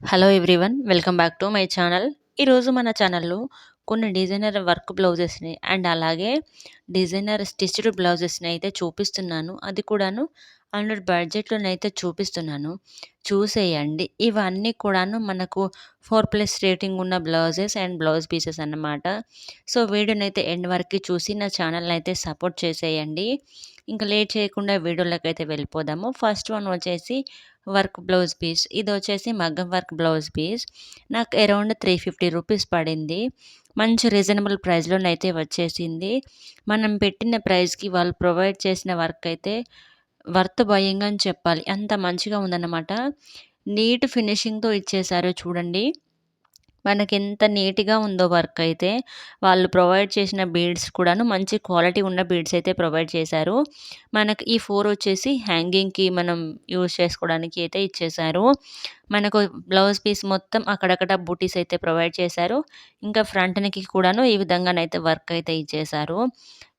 Hello everyone. Welcome back to my channel. ఈరోజు మన ఛానల్‌లో కొన్ని డిజైనర్ వర్క్ బ్లౌజెస్‌ని అండ్ అలాగే డిజైనర్ స్టిచ్డ్ బ్లౌజెస్‌ని అయితే చూపిస్తున్నాను. అది కూడాను అండర్ బడ్జెట్‌లోనైతే చూపిస్తున్నాను. చూసేయండి. ఇవన్నీ కూడాను మనకు 4+ రేటింగ్ ఉన్న బ్లౌజెస్ అండ్ బ్లౌజ్ పీసెస్ అన్నమాట. సో, వీడియోనైతే ఎండ్ వరకి చూసి నా ఛానల్‌నైతే సపోర్ట్ చేసేయండి. ఇంక లేట్ చేయకుండా వీడియోలోకైతే వెళ్ళిపోదాము. ఫస్ట్ వన్ వచ్చేసి వర్క్ బ్లౌజ్ పీస్. ఇదొచ్చేసి మగ్గం వర్క్ బ్లౌజ్ పీస్. నాకు అరౌండ్ 350 రూపీస్ పడింది. మంచి రీజనబుల్ ప్రైస్‌లోనైతే వచ్చేసింది. మనం పెట్టిన ప్రైస్‌కి వాళ్ళు ప్రొవైడ్ చేసిన వర్క్ అయితే వర్త్ బయింగ్ అని చెప్పాలి. అంత మంచిగా ఉందన్నమాట. నీట్ ఫినిషింగ్‌తో ఇచ్చేశారు చూడండి. మనకెంత నీట్‌గా ఉందో వర్క్ అయితే. వాళ్ళు ప్రొవైడ్ చేసిన బీడ్స్ కూడాను మంచి క్వాలిటీ ఉన్న బీడ్స్ అయితే ప్రొవైడ్ చేశారు. మనకి ఈ 4 వచ్చేసి హ్యాంగింగ్‌కి మనం యూజ్ చేసుకోవడానికి అయితే ఇచ్చేశారు. మనకు బ్లౌజ్ పీస్ మొత్తం అక్కడక్కడ బూటీస్ అయితే ప్రొవైడ్ చేశారు. ఇంకా ఫ్రంట్ నెక్‌కి కూడాను ఈ విధంగానైతే వర్క్ అయితే ఇచ్చేశారు.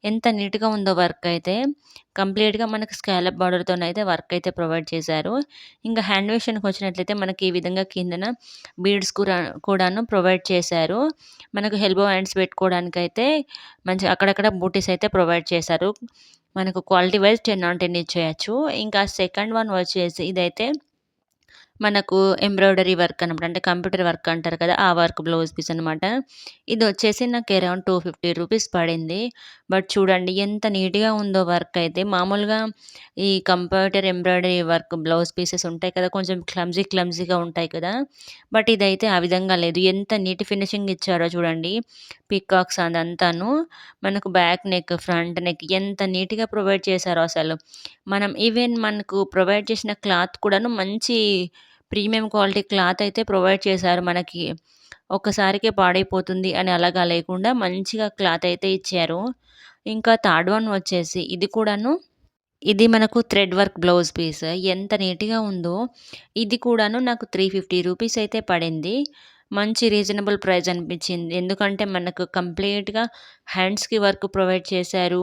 ఎంత నీట్‌గా ఉందో వర్క్ అయితే. కంప్లీట్‌గా మనకు స్కాలప్ బార్డర్‌తోనైతే వర్క్ అయితే ప్రొవైడ్ చేశారు. ఇంకా హ్యాండ్ విషయానికొచ్చినట్లయితే మనకి ఈ విధంగా కిందన బీడ్స్ కూడాను ప్రొవైడ్ చేశారు. మనకు ఎల్బో హ్యాండ్స్ పెట్టుకోవడానికైతే మంచిగా అక్కడక్కడ బూటీస్ అయితే ప్రొవైడ్ చేశారు. మనకు క్వాలిటీ వైస్ 10/10 ఇచ్చేయొచ్చు. ఇంకా సెకండ్ వన్ వచ్చేసి ఇదైతే మనకు ఎంబ్రాయిడరీ వర్క్ అనమాట. అంటే కంప్యూటర్ వర్క్ అంటారు కదా! ఆ వర్క్ బ్లౌజ్ పీస్ అనమాట. ఇదొచ్చేసి నాకు అరౌండ్ 250 రూపీస్ పడింది. బట్ చూడండి ఎంత నీట్‌గా ఉందో వర్క్ అయితే. మామూలుగా ఈ computer embroidery work blouse pieces ఉంటాయి కదా! కొంచెం క్లమ్జీగా ఉంటాయి కదా! బట్ ఇదైతే ఆ విధంగా లేదు. ఎంత నీట్ ఫినిషింగ్ ఇచ్చారో చూడండి. పీకాక్స్ అదంతాను. మనకు బ్యాక్ నెక్, ఫ్రంట్ నెక్ ఎంత నీట్‌గా ప్రొవైడ్ చేశారో అసలు. మనం ఈవెన్ మనకు ప్రొవైడ్ చేసిన క్లాత్ కూడాను మంచి ప్రీమియం క్వాలిటీ క్లాత్ అయితే ప్రొవైడ్ చేశారు మనకి. ఒక్కసారికే పాడైపోతుంది అని అలాగా లేకుండా మంచిగా క్లాత్ అయితే ఇచ్చారు. ఇంకా థర్డ్ వన్ వచ్చేసి ఇది మనకు థ్రెడ్ వర్క్ బ్లౌజ్ పీస్. ఎంత నీట్‌గా ఉందో. ఇది కూడాను నాకు 350 రూపీస్ అయితే పడింది. మంచి రీజనబుల్ ప్రైస్ అనిపించింది. ఎందుకంటే మనకు కంప్లీట్‌గా హ్యాండ్స్‌కి వర్క్ ప్రొవైడ్ చేశారు.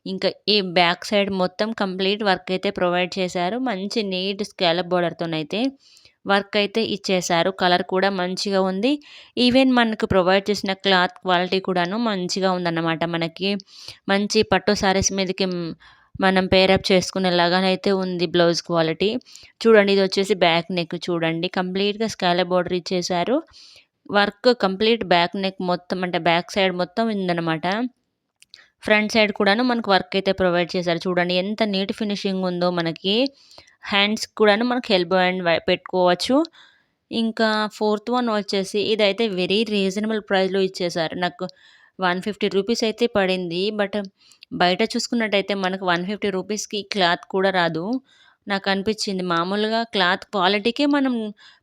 ఇంకా ఈ బ్యాక్ సైడ్ మొత్తం కంప్లీట్ వర్క్ అయితే ప్రొవైడ్ చేశారు. మంచి నీట్ స్కాలప్ బోర్డర్‌తోనైతే వర్క్ అయితే ఇచ్చేశారు. కలర్ కూడా మంచిగా ఉంది. ఈవెన్ మనకు ప్రొవైడ్ చేసిన క్లాత్ క్వాలిటీ కూడాను మంచిగా ఉందన్నమాట. మనకి మంచి పట్టు సారీస్ మీదకి మనం పేరప్ చేసుకునేలాగానైతే ఉంది బ్లౌజ్ క్వాలిటీ. చూడండి ఇదొచ్చేసి బ్యాక్ నెక్ చూడండి. కంప్లీట్‌గా స్కాలప్ బోర్డర్ ఇచ్చేశారు. వర్క్ కంప్లీట్ బ్యాక్ నెక్ మొత్తం అంటే బ్యాక్ సైడ్ మొత్తం ఉందన్నమాట. ఫ్రంట్ సైడ్ కూడాను మనకు వర్క్ అయితే ప్రొవైడ్ చేశారు. చూడండి ఎంత నీట్ ఫినిషింగ్ ఉందో మనకి. హ్యాండ్స్ కూడాను మనకు ఎల్బో హ్యాండ్ పెట్టుకోవచ్చు. ఇంకా ఫోర్త్ వన్ వచ్చేసి ఇదైతే వెరీ రీజనబుల్ ప్రైస్‌లో ఇచ్చేశారు. నాకు 150 రూపీస్ అయితే పడింది. బట్ బయట చూసుకున్నట్టయితే మనకు 150 రూపీస్‌కి క్లాత్ కూడా రాదు. నాకనిపించింది మామూలుగా క్లాత్ క్వాలిటీకే మనం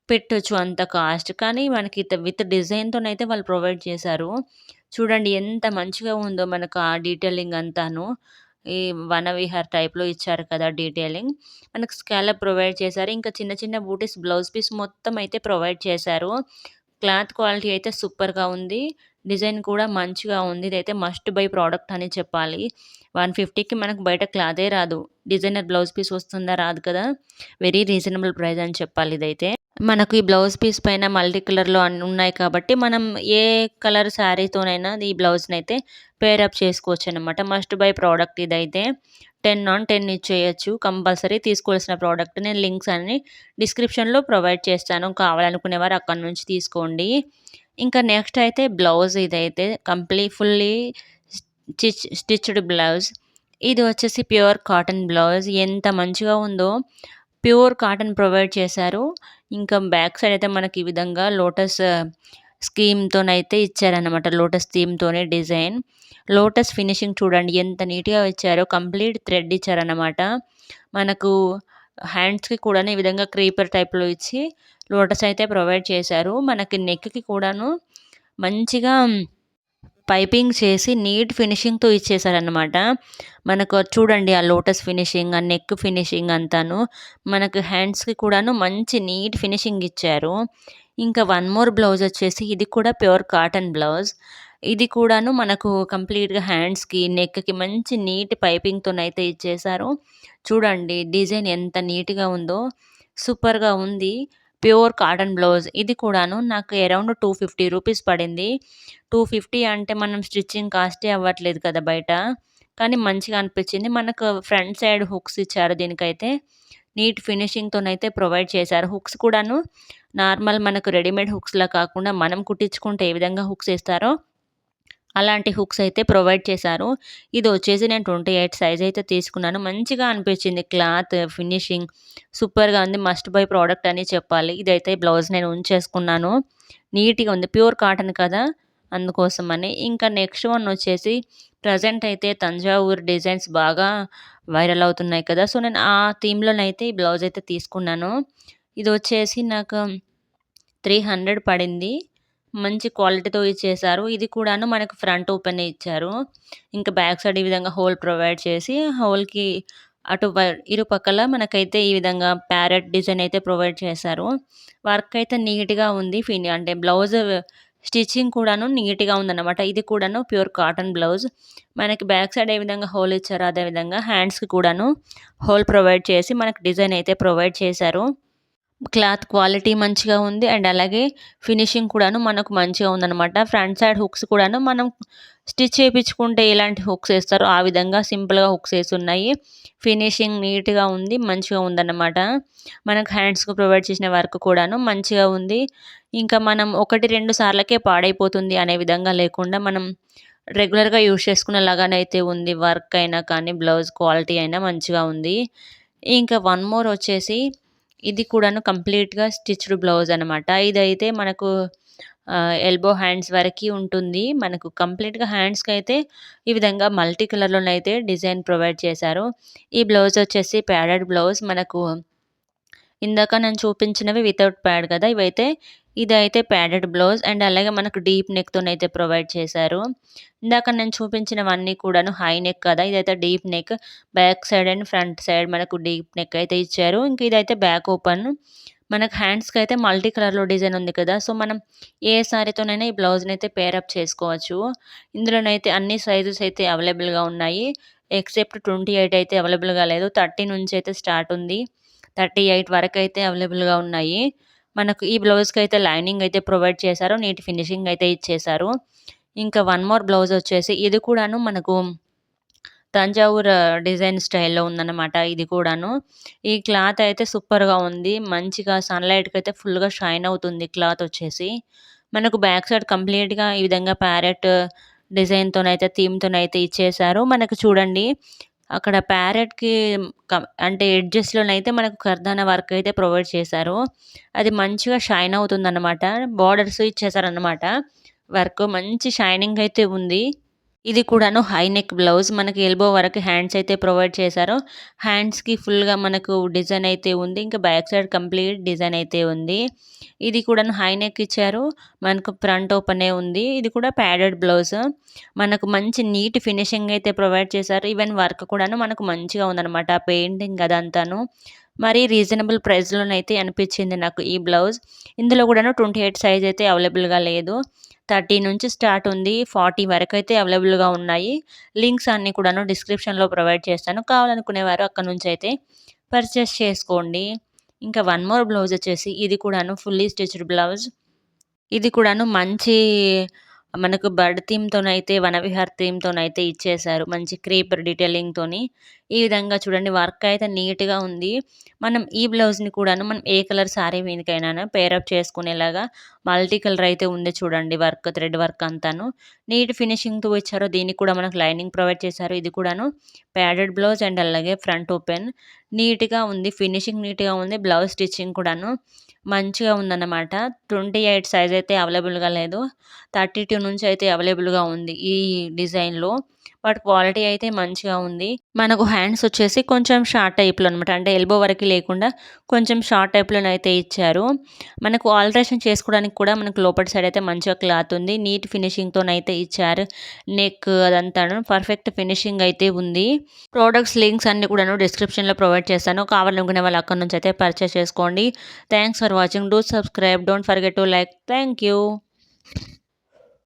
పెట్టొచ్చు అంత కాస్ట్. కానీ మనకి విత్ డిజైన్‌తోనైతే వాళ్ళు ప్రొవైడ్ చేశారు. చూడండి ఎంత మంచిగా ఉందో మనకు ఆ డీటెయిలింగ్ అంతాను. ఈ వనవిహార్ టైప్‌లో ఇచ్చారు కదా డీటెయిలింగ్. మనకు స్కాలప్ ప్రొవైడ్ చేశారు. ఇంకా చిన్న చిన్న బూటీస్ బ్లౌజ్ పీస్ మొత్తం అయితే ప్రొవైడ్ చేశారు. క్లాత్ క్వాలిటీ అయితే సూపర్‌గా ఉంది. డిజైన్ కూడా మంచిగా ఉంది. ఇదైతే మస్ట్ బై ప్రొడక్ట్ అని చెప్పాలి. 150కి మనకు బయట క్లాతే రాదు. డిజైనర్ బ్లౌజ్ పీస్ వస్తుందా? రాదు కదా! వెరీ రీజనబుల్ ప్రైస్ అని చెప్పాలి ఇదైతే. మనకు ఈ బ్లౌజ్ పీస్ పైన మల్టీ కలర్‌లో ఉన్నాయి కాబట్టి, మనం ఏ కలర్ శారీతోనైనా ఈ బ్లౌజ్‌నైతే పేరప్ చేసుకోవచ్చనమాట. మస్ట్ బై ప్రోడక్ట్ ఇదైతే. 10/10 ఇచ్చేయొచ్చు. కంపల్సరీ తీసుకోవాల్సిన ప్రోడక్ట్. నేను లింక్స్ అన్నీ డిస్క్రిప్షన్‌లో ప్రొవైడ్ చేస్తాను. కావాలనుకునేవారు అక్కడి నుంచి తీసుకోండి. ఇంకా నెక్స్ట్ అయితే బ్లౌజ్ ఇదైతే ఫుల్లీ స్టిచ్డ్ బ్లౌజ్. ఇది వచ్చేసి ప్యూర్ కాటన్ బ్లౌజ్. ఎంత మంచిగా ఉందో. ప్యూర్ కాటన్ ప్రొవైడ్ చేశారు. ఇంకా బ్యాక్ సైడ్ అయితే మనకి ఈ విధంగా లోటస్ స్కీమ్‌తోనైతే ఇచ్చారనమాట. లోటస్ థీమ్‌తోనే డిజైన్. లోటస్ ఫినిషింగ్ చూడండి ఎంత నీట్‌గా ఇచ్చారో. కంప్లీట్ థ్రెడ్ ఇచ్చారనమాట. మనకు హ్యాండ్స్‌కి కూడాను ఈ విధంగా క్రీపర్ టైప్‌లో ఇచ్చి లోటస్ అయితే ప్రొవైడ్ చేశారు. మనకి నెక్‌కి కూడాను మంచిగా పైపింగ్ చేసి నీట్ ఫినిషింగ్‌తో ఇచ్చేసారనమాట. మనకు చూడండి ఆ లోటస్ ఫినిషింగ్, ఆ నెక్ ఫినిషింగ్ అంతాను. మనకు హ్యాండ్స్‌కి కూడాను మంచి నీట్ ఫినిషింగ్ ఇచ్చారు. ఇంకా వన్ మోర్ బ్లౌజ్ వచ్చేసి ఇది కూడా ప్యూర్ కాటన్ బ్లౌజ్. ఇది కూడాను మనకు కంప్లీట్‌గా హ్యాండ్స్‌కి, నెక్‌కి మంచి నీట్ పైపింగ్‌తోనైతే ఇచ్చేశారు. చూడండి డిజైన్ ఎంత నీట్‌గా ఉందో. సూపర్‌గా ఉంది. Pure cotton blouse. ఇది కూడాను నాకు అరౌండ్ 250 రూపీస్ పడింది. 250 అంటే మనం స్టిచ్చింగ్ కాస్టే అవ్వట్లేదు కదా బయట. కానీ మంచిగా అనిపించింది. మనకు ఫ్రంట్ సైడ్ హుక్స్ ఇచ్చారు దీనికైతే. నీట్ ఫినిషింగ్‌తోనైతే ప్రొవైడ్ చేశారు. హుక్స్ కూడాను నార్మల్ మనకు రెడీమేడ్ హుక్స్‌లా కాకుండా మనం కుట్టించుకుంటే ఏ విధంగా హుక్స్ ఇస్తారో అలాంటి హుక్స్ అయితే ప్రొవైడ్ చేశారు. ఇదొచ్చేసి నేను 28 సైజ్ అయితే తీసుకున్నాను. మంచిగా అనిపించింది క్లాత్, ఫినిషింగ్ సూపర్‌గా ఉంది. మస్ట్ బై ప్రొడక్ట్ అని చెప్పాలి. ఇదైతే బ్లౌజ్ నేను ఉంచేసుకున్నాను. నీట్‌గా ఉంది. ప్యూర్ కాటన్ కదా! అందుకోసమని. ఇంకా నెక్స్ట్ వన్ వచ్చేసి ప్రెజెంట్ అయితే తంజావూరు డిజైన్స్ బాగా వైరల్ అవుతున్నాయి కదా! సో, నేను ఆ థీమ్‌లోనైతే ఈ బ్లౌజ్ అయితే తీసుకున్నాను. ఇదొచ్చేసి నాకు 300 పడింది. మంచి క్వాలిటీతో ఇచ్చేశారు. ఇది కూడాను మనకు ఫ్రంట్ ఓపెనే ఇచ్చారు. ఇంకా బ్యాక్ సైడ్ ఈ విధంగా హోల్ ప్రొవైడ్ చేసి, హోల్‌కి అటు ఇరుపక్కల మనకైతే ఈ విధంగా ప్యారెట్ డిజైన్ అయితే ప్రొవైడ్ చేశారు. వర్క్ అయితే నీట్‌గా ఉంది. అంటే బ్లౌజ్ స్టిచ్చింగ్ కూడాను నీట్‌గా ఉందన్నమాట. ఇది కూడాను ప్యూర్ కాటన్ బ్లౌజ్. మనకి బ్యాక్ సైడ్ ఏ విధంగా హోల్ ఇచ్చారో అదే విధంగా హ్యాండ్స్‌కి కూడాను హోల్ ప్రొవైడ్ చేసి మనకు డిజైన్ అయితే ప్రొవైడ్ చేశారు. క్లాత్ క్వాలిటీ మంచిగా ఉంది. అండ్ అలాగే ఫినిషింగ్ కూడాను మనకు మంచిగా ఉందనమాట. ఫ్రంట్ సైడ్ హుక్స్ కూడాను మనం స్టిచ్ చేపించుకుంటే ఎలాంటి హుక్స్ ఏస్తారో ఆ విధంగా సింపుల్‌గా హుక్స్ ఏసున్నాయి. ఫినిషింగ్ నీట్‌గా ఉంది. మంచిగా ఉందన్నమాట. మనకు హ్యాండ్స్‌కి ప్రొవైడ్ చేసిన వర్క్ కూడాను మంచిగా ఉంది. ఇంకా మనం 1, 2 సార్లకే పాడైపోతుంది అనే విధంగా లేకుండా మనం రెగ్యులర్‌గా యూజ్ చేసుకునేలాగానైతే ఉంది. వర్క్ అయినా కానీ, బ్లౌజ్ క్వాలిటీ అయినా మంచిగా ఉంది. ఇంకా వన్ మోర్ వచ్చేసి ఇది కూడాను కంప్లీట్‌గా స్టిచ్డ్ బ్లౌజ్ అనమాట. ఇదైతే మనకు ఎల్బో హ్యాండ్స్ వరకి ఉంటుంది. మనకు కంప్లీట్‌గా హ్యాండ్స్‌కైతే ఈ విధంగా మల్టీ కలర్‌లోనైతే డిజైన్ ప్రొవైడ్ చేశారు. ఈ బ్లౌజ్ వచ్చేసి ప్యాడెడ్ బ్లౌజ్. మనకు ఇందాక నేను చూపించినవి వితౌట్ ప్యాడ్ కదా! ఇదైతే ప్యాడెడ్ బ్లౌజ్. అండ్ అలాగే మనకు డీప్ నెక్‌తోనైతే ప్రొవైడ్ చేశారు. ఇందాక నేను చూపించినవన్నీ కూడాను హై నెక్ కదా! ఇదైతే deep neck. Back side and front side మనకు డీప్ నెక్ అయితే ఇచ్చారు. ఇంక ఇదైతే బ్యాక్ ఓపెన్. మనకు హ్యాండ్స్‌కైతే మల్టీ కలర్‌లో డిజైన్ ఉంది కదా! సో, మనం ఏ సారీతోనైనా ఈ బ్లౌజ్‌నైతే పేరప్ చేసుకోవచ్చు. ఇందులోనైతే అన్ని సైజెస్ అయితే అవైలబుల్‌గా ఉన్నాయి. ఎక్సెప్ట్ 28 అయితే అవైలబుల్‌గా లేదు. 30 నుంచి అయితే స్టార్ట్ ఉంది. 38 వరకైతే అవైలబుల్‌గా ఉన్నాయి. మనకు ఈ బ్లౌజ్‌కైతే లైనింగ్ అయితే ప్రొవైడ్ చేశారు. నీట్ ఫినిషింగ్ అయితే ఇచ్చేశారు. ఇంకా వన్ మోర్ బ్లౌజ్ వచ్చేసి ఇది కూడాను మనకు తంజావూర్ డిజైన్ స్టైల్‌లో ఉందన్నమాట ఇది కూడాను. ఈ క్లాత్ అయితే సూపర్‌గా ఉంది. మంచిగా సన్‌లైట్‌కైతే ఫుల్‌గా షైన్ అవుతుంది క్లాత్ వచ్చేసి. మనకు బ్యాక్ సైడ్ కంప్లీట్‌గా ఈ విధంగా ప్యారెట్ డిజైన్‌తోనైతే థీమ్‌తోనైతే ఇచ్చేశారు. మనకు చూడండి అక్కడ ప్యారెట్‌కి అంటే ఎడ్జెస్‌లోనైతే మనకు కర్దానా వర్క్ అయితే ప్రొవైడ్ చేశారు. అది మంచిగా షైన్ అవుతుందన్నమాట. బోర్డర్స్ ఇచ్చేసారన్నమాట. వర్క్ మంచి షైనింగ్ అయితే ఉంది. ఇది కూడాను హై నెక్ బ్లౌజ్. మనకి ఎల్బో వరకు హ్యాండ్స్ అయితే ప్రొవైడ్ చేశారు. హ్యాండ్స్‌కి ఫుల్‌గా మనకు డిజైన్ అయితే ఉంది. ఇంకా బ్యాక్ సైడ్ కంప్లీట్ డిజైన్ అయితే ఉంది. ఇది కూడాను హై నెక్ ఇచ్చారు. మనకు ఫ్రంట్ ఓపెనే ఉంది. ఇది కూడా ప్యాడెడ్ బ్లౌజ్. మనకు మంచి నీట్ ఫినిషింగ్ అయితే ప్రొవైడ్ చేశారు. ఈవెన్ వర్క్ కూడాను మనకు మంచిగా ఉందన్నమాట. పెయింటింగ్ అదంతాను. మరీ రీజనబుల్ ప్రైస్‌లోనైతే అనిపించింది నాకు ఈ బ్లౌజ్. ఇందులో కూడాను 28 సైజ్ అయితే అవైలబుల్‌గా లేదు. 30 నుంచి స్టార్ట్ ఉంది. 40 వరకైతే అవైలబుల్‌గా ఉన్నాయి. లింక్స్ అన్నీ కూడాను డిస్క్రిప్షన్‌లో ప్రొవైడ్ చేస్తాను. కావాలనుకునేవారు అక్కడి నుంచైతే పర్చేస్ చేసుకోండి. ఇంకా వన్ మోర్ బ్లౌజ్ వచ్చేసి ఇది కూడాను ఫుల్లీ స్టిచ్డ్ బ్లౌజ్. ఇది కూడాను మంచి మనకు బర్డ్ థీమ్‌తోనైతే వనవిహార్ థీమ్‌తోనైతే ఇచ్చేశారు. మంచి క్రీపర్ డీటెయిలింగ్‌తోని. ఈ విధంగా చూడండి వర్క్ అయితే నీట్‌గా ఉంది. మనం ఈ బ్లౌజ్‌ని కూడాను మనం ఏ కలర్ సారీ మీదకైనా పేరప్ చేసుకునేలాగా మల్టీ కలర్ అయితే ఉంది చూడండి వర్క్, థ్రెడ్ వర్క్ అంతాను. నీట్ ఫినిషింగ్‌తో ఇచ్చారు. దీనికి కూడా మనకు లైనింగ్ ప్రొవైడ్ చేశారు. ఇది కూడాను ప్యాడెడ్ బ్లౌజ్ అండ్ అలాగే ఫ్రంట్ ఓపెన్. నీట్‌గా ఉంది. ఫినిషింగ్ నీట్‌గా ఉంది. బ్లౌజ్ స్టిచ్చింగ్ కూడాను మంచిగా ఉందన్నమాట. 28 సైజ్ అయితే అవైలబుల్‌గా లేదు. 32 నుంచి అయితే అవైలబుల్‌గా ఉంది ఈ డిజైన్‌లో. బట్ క్వాలిటీ అయితే మంచిగా ఉంది. మనకు హ్యాండ్స్ వచ్చేసి కొంచెం షార్ట్ టైప్‌లో అనమాట. అంటే ఎల్బో వరకి లేకుండా కొంచెం షార్ట్ టైప్‌లోనైతే ఇచ్చారు. మనకు ఆల్టరేషన్ చేసుకోవడానికి కూడా మనకు లోపటి సైడ్ అయితే మంచిగా క్లాత్ ఉంది. నీట్ ఫినిషింగ్‌తోనైతే ఇచ్చారు. నెక్ అదంతాను పర్ఫెక్ట్ ఫినిషింగ్ అయితే ఉంది. ప్రొడక్ట్స్ లింక్స్ అన్నీ కూడాను డిస్క్రిప్షన్‌లో ప్రొవైడ్ చేస్తాను. కావాలనుకునే వాళ్ళు అక్కడి నుంచి అయితే పర్చేస్ చేసుకోండి. Thanks for watching. Do subscribe. Don't forget to like. Thank you.